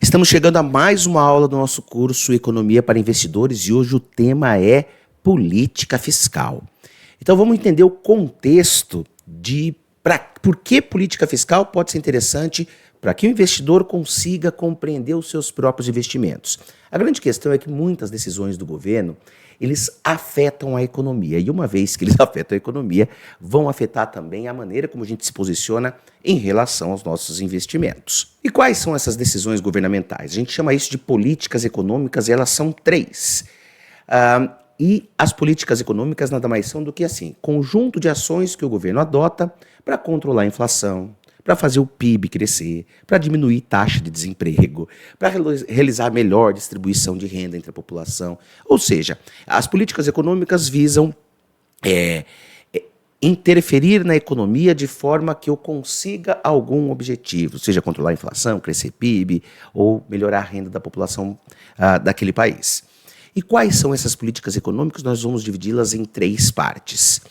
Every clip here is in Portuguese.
Estamos chegando a mais uma aula do nosso curso Economia para Investidores e hoje o tema é política fiscal. Então vamos entender o contexto de por que política fiscal pode ser interessante para que o investidor consiga compreender os seus próprios investimentos. A grande questão é que muitas decisões do governo, eles afetam a economia. E uma vez que eles afetam a economia, vão afetar também a maneira como a gente se posiciona em relação aos nossos investimentos. E quais são essas decisões governamentais? A gente chama isso de políticas econômicas e elas são três. E as políticas econômicas nada mais são do que assim, conjunto de ações que o governo adota para controlar a inflação, para fazer o PIB crescer, para diminuir taxa de desemprego, para realizar melhor distribuição de renda entre a população. Ou seja, as políticas econômicas visam interferir na economia de forma que eu consiga algum objetivo, seja controlar a inflação, crescer PIB ou melhorar a renda da população daquele país. E quais são essas políticas econômicas? Nós vamos dividi-las em três partes.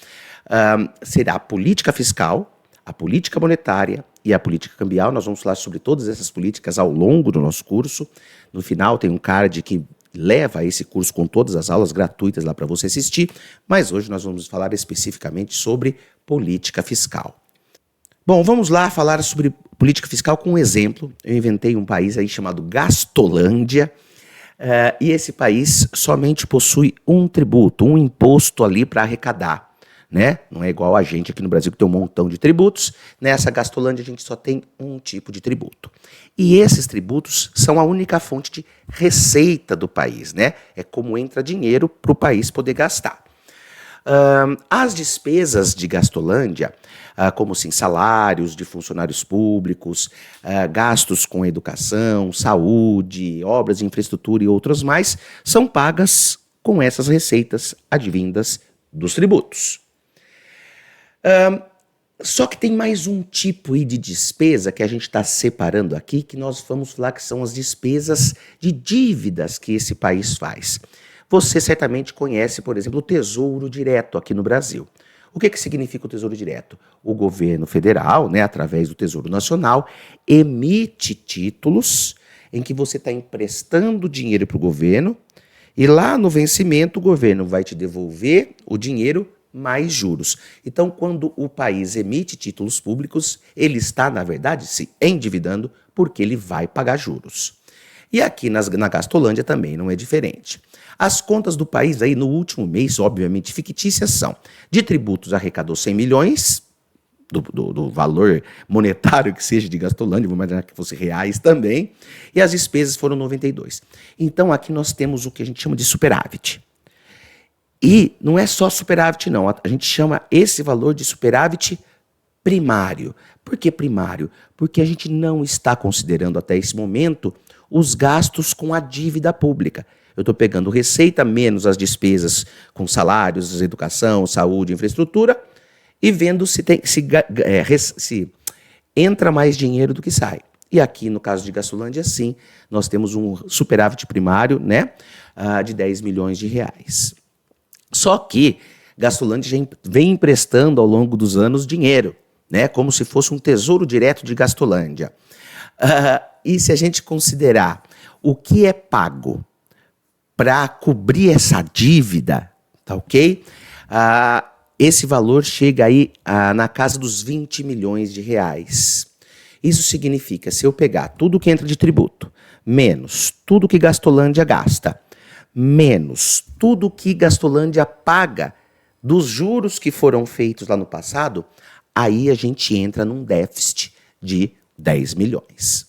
Será a política fiscal, a política monetária e a política cambial. Nós vamos falar sobre todas essas políticas ao longo do nosso curso. No final tem um card que leva esse curso com todas as aulas gratuitas lá para você assistir, mas hoje nós vamos falar especificamente sobre política fiscal. Bom, vamos lá falar sobre política fiscal com um exemplo. Eu inventei um país aí chamado Gastolândia, e esse país somente possui um tributo, um imposto ali para arrecadar. Né? Não é igual a gente aqui no Brasil que tem um montão de tributos. Nessa Gastolândia a gente só tem um tipo de tributo. E esses tributos são a única fonte de receita do país, né? É como entra dinheiro para o país poder gastar. As despesas de Gastolândia, como assim, salários de funcionários públicos, gastos com educação, saúde, obras de infraestrutura e outras mais, são pagas com essas receitas advindas dos tributos. Só que tem mais um tipo aí de despesa que a gente está separando aqui, que nós vamos falar que são as despesas de dívidas que esse país faz. Você certamente conhece, por exemplo, o Tesouro Direto aqui no Brasil. O que significa o Tesouro Direto? O governo federal, né, através do Tesouro Nacional, emite títulos em que você está emprestando dinheiro para o governo e lá no vencimento o governo vai te devolver o dinheiro mais juros. Então, quando o país emite títulos públicos, ele está, na verdade, se endividando porque ele vai pagar juros. E aqui na Gastolândia também não é diferente. As contas do país aí no último mês, obviamente fictícias, são de tributos arrecadou 100 milhões, do valor monetário que seja de Gastolândia, vou imaginar que fosse reais também, e as despesas foram 92. Então, aqui nós temos o que a gente chama de superávit. E não é só superávit, não. A gente chama esse valor de superávit primário. Por que primário? Porque a gente não está considerando até esse momento os gastos com a dívida pública. Eu estou pegando receita menos as despesas com salários, educação, saúde, infraestrutura e vendo se entra mais dinheiro do que sai. E aqui, no caso de Gastolândia, sim, nós temos um superávit primário, né, de 10 milhões de reais. Só que Gastolândia já vem emprestando ao longo dos anos dinheiro, né, como se fosse um tesouro direto de Gastolândia. E se a gente considerar o que é pago para cobrir essa dívida, tá ok? Esse valor chega aí na casa dos 20 milhões de reais. Isso significa, se eu pegar tudo que entra de tributo, menos tudo que Gastolândia gasta, menos tudo que Gastolândia paga dos juros que foram feitos lá no passado, aí a gente entra num déficit de 10 milhões.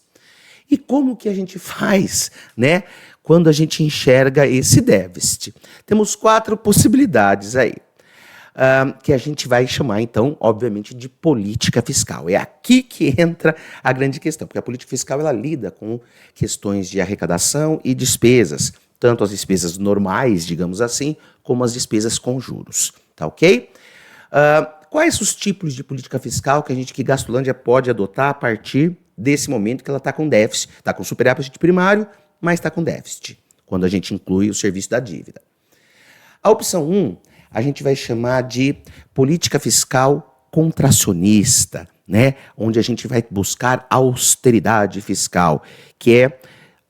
E como que a gente faz, né, quando a gente enxerga esse déficit? Temos 4 possibilidades aí, que a gente vai chamar, então, obviamente, de política fiscal. É aqui que entra a grande questão, porque a política fiscal ela lida com questões de arrecadação e despesas, tanto as despesas normais, digamos assim, como as despesas com juros, tá ok? Quais os tipos de política fiscal que Gastolândia pode adotar a partir desse momento que ela está com déficit? Está com superávit primário, mas está com déficit, quando a gente inclui o serviço da dívida. A opção 1, a gente vai chamar de política fiscal contracionista, né? Onde a gente vai buscar austeridade fiscal, que é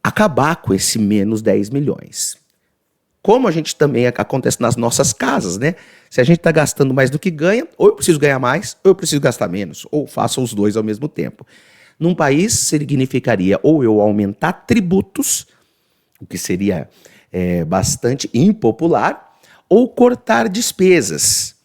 acabar com esse menos 10 milhões. Como a gente também acontece nas nossas casas, né? Se a gente está gastando mais do que ganha, ou eu preciso ganhar mais, ou eu preciso gastar menos, ou faço os dois ao mesmo tempo. Num país, significaria ou eu aumentar tributos, o que seria bastante impopular, ou cortar despesas,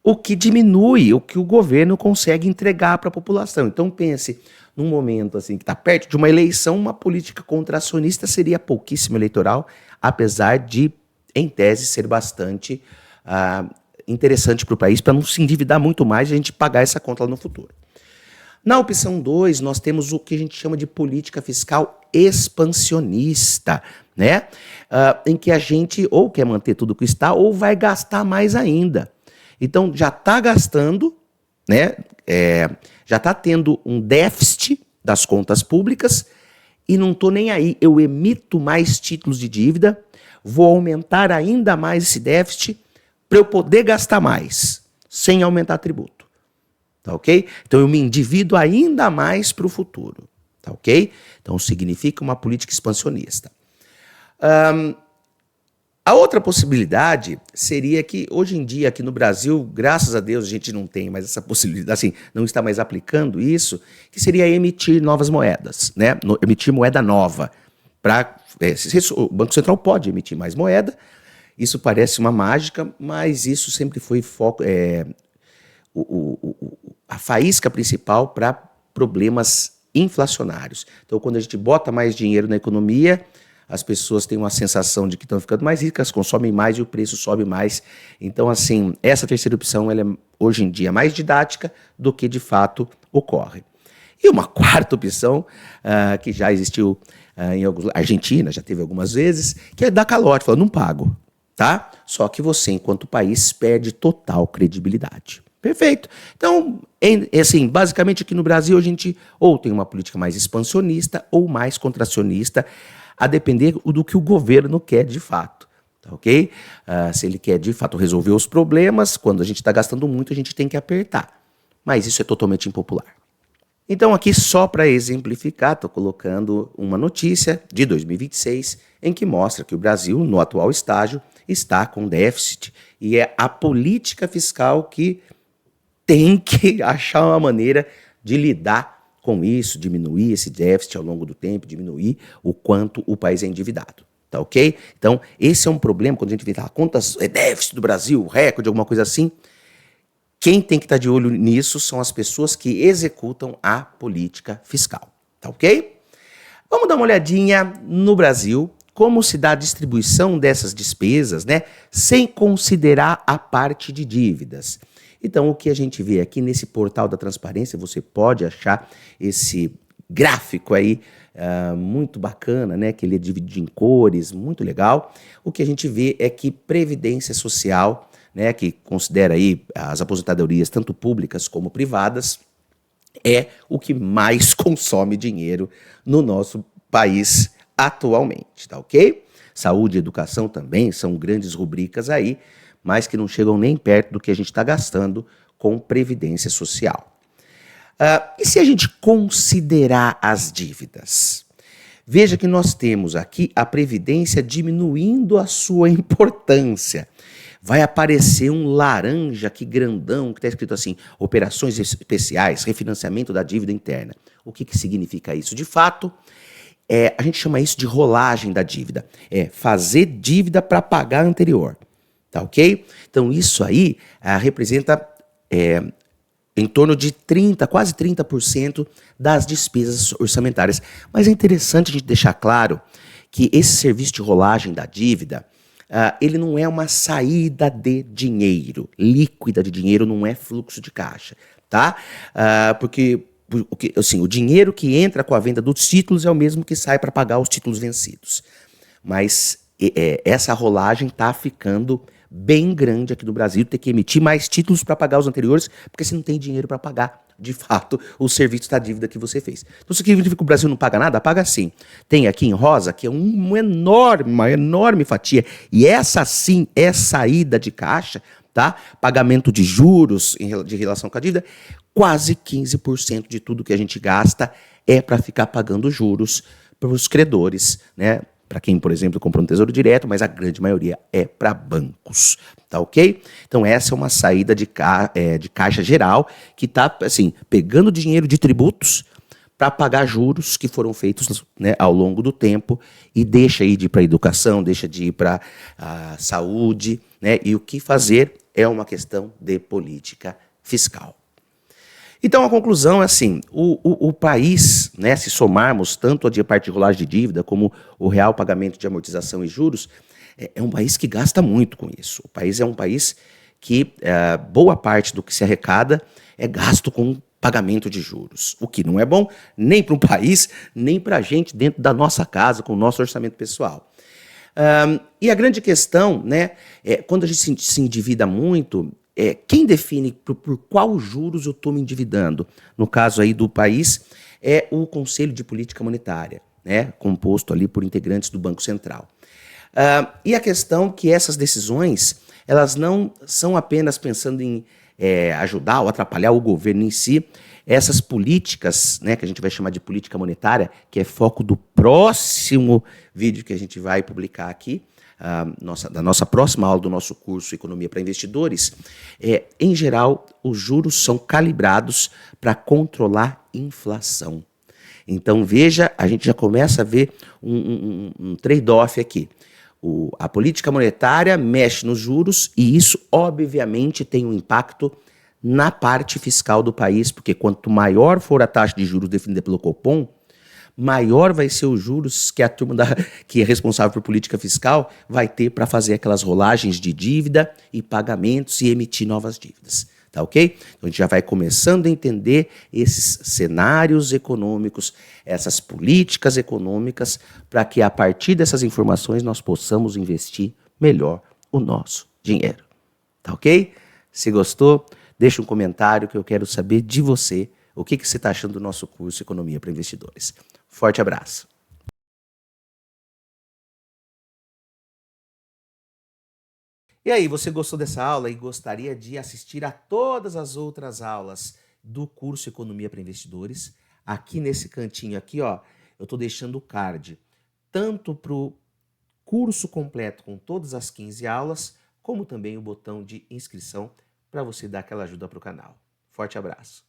o que diminui o que o governo consegue entregar para a população. Então pense, num momento assim que está perto de uma eleição, uma política contracionista seria pouquíssimo eleitoral, apesar de, em tese, ser bastante interessante para o país, para não se endividar muito mais e a gente pagar essa conta lá no futuro. Na opção 2, nós temos o que a gente chama de política fiscal expansionista, né? Em que a gente ou quer manter tudo o que está ou vai gastar mais ainda. Então, já está gastando, né? Já está tendo um déficit das contas públicas e não estou nem aí. Eu emito mais títulos de dívida, vou aumentar ainda mais esse déficit para eu poder gastar mais, sem aumentar tributo. Tá ok? Então eu me endivido ainda mais para o futuro. Tá ok? Então significa uma política expansionista. A outra possibilidade seria que hoje em dia aqui no Brasil, graças a Deus a gente não tem mais essa possibilidade, assim, não está mais aplicando isso, que seria emitir novas moedas, né? Emitir moeda nova. O Banco Central pode emitir mais moeda, isso parece uma mágica, mas isso sempre foi foco... a faísca principal para problemas inflacionários. Então, quando a gente bota mais dinheiro na economia, as pessoas têm uma sensação de que estão ficando mais ricas, consomem mais e o preço sobe mais. Então, assim, essa terceira opção ela é, hoje em dia, mais didática do que, de fato, ocorre. E uma quarta opção, que já existiu em alguns... Argentina já teve algumas vezes, que é dar calote, falando, não pago, tá? Só que você, enquanto país, perde total credibilidade. Perfeito. Então, assim, basicamente aqui no Brasil a gente ou tem uma política mais expansionista ou mais contracionista, a depender do que o governo quer de fato, tá ok? Se ele quer de fato resolver os problemas, quando a gente está gastando muito a gente tem que apertar, mas isso é totalmente impopular. Então aqui só para exemplificar, estou colocando uma notícia de 2026 em que mostra que o Brasil, no atual estágio, está com déficit e é a política fiscal que tem que achar uma maneira de lidar com isso, diminuir esse déficit ao longo do tempo, diminuir o quanto o país é endividado, tá ok? Então, esse é um problema, quando a gente vê quantas déficit do Brasil, recorde, alguma coisa assim, quem tem que estar de olho nisso são as pessoas que executam a política fiscal, tá ok? Vamos dar uma olhadinha no Brasil, como se dá a distribuição dessas despesas, né, sem considerar a parte de dívidas. Então, o que a gente vê aqui nesse portal da transparência, você pode achar esse gráfico aí muito bacana, né? Que ele é dividido em cores, muito legal. O que a gente vê é que Previdência Social, né, que considera aí as aposentadorias tanto públicas como privadas, é o que mais consome dinheiro no nosso país atualmente, tá ok? Saúde e educação também são grandes rubricas aí, mas que não chegam nem perto do que a gente está gastando com Previdência Social. E se a gente considerar as dívidas? Veja que nós temos aqui a Previdência diminuindo a sua importância. Vai aparecer um laranja aqui grandão, que está escrito assim, operações especiais, refinanciamento da dívida interna. O que significa isso? De fato, a gente chama isso de rolagem da dívida. É fazer dívida para pagar a anterior. Tá ok? Então isso aí representa em torno de 30%, quase 30% das despesas orçamentárias. Mas é interessante a gente deixar claro que esse serviço de rolagem da dívida, ele não é uma saída de dinheiro, líquida de dinheiro, não é fluxo de caixa, tá? Porque assim, o dinheiro que entra com a venda dos títulos é o mesmo que sai para pagar os títulos vencidos. Mas essa rolagem está ficando bem grande aqui no Brasil, ter que emitir mais títulos para pagar os anteriores, porque você não tem dinheiro para pagar, de fato, o serviço da dívida que você fez. Então, isso significa que o Brasil não paga nada? Paga sim. Tem aqui em rosa, que é uma enorme fatia, e essa sim é saída de caixa, tá? Pagamento de juros de relação com a dívida, quase 15% de tudo que a gente gasta é para ficar pagando juros para os credores, né? Para quem, por exemplo, comprou um tesouro direto, mas a grande maioria é para bancos, tá ok? Então essa é uma saída de caixa geral que está, assim, pegando dinheiro de tributos para pagar juros que foram feitos, né, ao longo do tempo e deixa de ir para a educação, deixa de ir para a saúde, né? E o que fazer é uma questão de política fiscal. Então, a conclusão é assim, o país, né, se somarmos tanto a parte de rolagem de dívida como o real pagamento de amortização e juros, é um país que gasta muito com isso. O país é um país que boa parte do que se arrecada é gasto com pagamento de juros, o que não é bom nem para um país, nem para a gente dentro da nossa casa, com o nosso orçamento pessoal. E a grande questão, né, quando a gente se endivida muito, quem define por qual juros eu estou me endividando? No caso aí do país, é o Conselho de Política Monetária, né, composto ali por integrantes do Banco Central. E a questão que essas decisões, elas não são apenas pensando em ajudar ou atrapalhar o governo em si, essas políticas, né, que a gente vai chamar de política monetária, que é foco do próximo vídeo que a gente vai publicar aqui, da nossa próxima aula do nosso curso Economia para Investidores, em geral, os juros são calibrados para controlar inflação. Então, veja, a gente já começa a ver um trade-off aqui. A política monetária mexe nos juros e isso, obviamente, tem um impacto na parte fiscal do país, porque quanto maior for a taxa de juros definida pelo Copom, maior vai ser os juros que a turma que é responsável por política fiscal vai ter para fazer aquelas rolagens de dívida e pagamentos e emitir novas dívidas. Tá ok? Então a gente já vai começando a entender esses cenários econômicos, essas políticas econômicas, para que a partir dessas informações nós possamos investir melhor o nosso dinheiro. Tá ok? Se gostou, deixa um comentário que eu quero saber de você o que você está achando do nosso curso Economia para Investidores. Forte abraço. E aí, você gostou dessa aula e gostaria de assistir a todas as outras aulas do curso Economia para Investidores? Aqui nesse cantinho aqui, ó, eu estou deixando o card, tanto para o curso completo com todas as 15 aulas, como também o botão de inscrição para você dar aquela ajuda para o canal. Forte abraço.